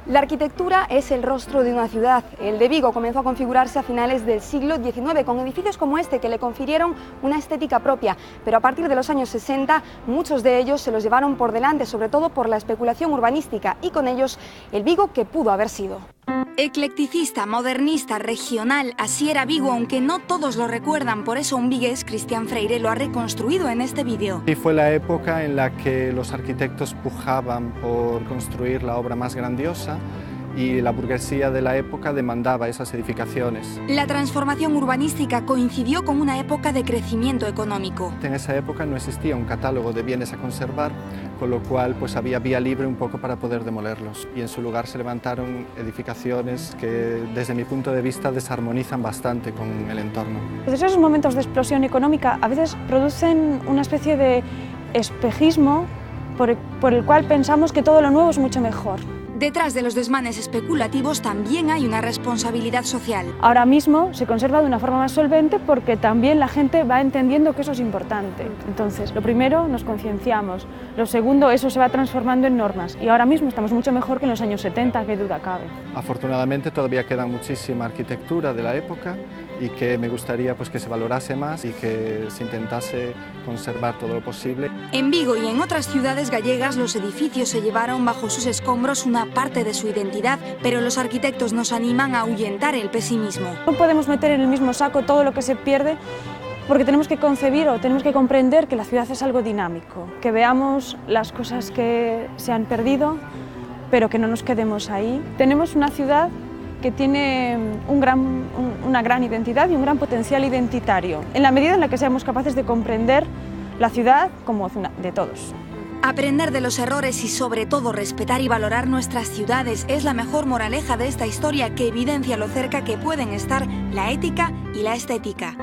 La arquitectura es el rostro de una ciudad. El de Vigo comenzó a configurarse a finales del siglo XIX con edificios como este que le confirieron una estética propia, pero a partir de los años 60 muchos de ellos se los llevaron por delante, sobre todo por la especulación urbanística y con ellos el Vigo que pudo haber sido. Eclecticista, modernista, regional, así era Vigo, aunque no todos lo recuerdan, por eso un vigués, Cristian Freire, lo ha reconstruido en este vídeo. Y fue la época en la que los arquitectos pujaban por construir la obra más grandiosa y la burguesía de la época demandaba esas edificaciones. La transformación urbanística coincidió con una época de crecimiento económico. En esa época no existía un catálogo de bienes a conservar, con lo cual pues había vía libre un poco para poder demolerlos y en su lugar se levantaron edificaciones que desde mi punto de vista desarmonizan bastante con el entorno. Esos momentos de explosión económica a veces producen una especie de espejismo por el cual pensamos que todo lo nuevo es mucho mejor. Detrás de los desmanes especulativos también hay una responsabilidad social. Ahora mismo se conserva de una forma más solvente porque también la gente va entendiendo que eso es importante. Entonces, lo primero, nos concienciamos. Lo segundo, eso se va transformando en normas. Y ahora mismo estamos mucho mejor que en los años 70, qué duda cabe. Afortunadamente todavía queda muchísima arquitectura de la época y que me gustaría pues, que se valorase más y que se intentase conservar todo lo posible. En Vigo y en otras ciudades gallegas los edificios se llevaron bajo sus escombros una parte de su identidad, pero los arquitectos nos animan a ahuyentar el pesimismo. No podemos meter en el mismo saco todo lo que se pierde porque tenemos que concebir o tenemos que comprender que la ciudad es algo dinámico, que veamos las cosas que se han perdido, pero que no nos quedemos ahí. Tenemos una ciudad que tiene una gran identidad y un gran potencial identitario, en la medida en la que seamos capaces de comprender la ciudad como de todos. Aprender de los errores y sobre todo respetar y valorar nuestras ciudades es la mejor moraleja de esta historia que evidencia lo cerca que pueden estar la ética y la estética.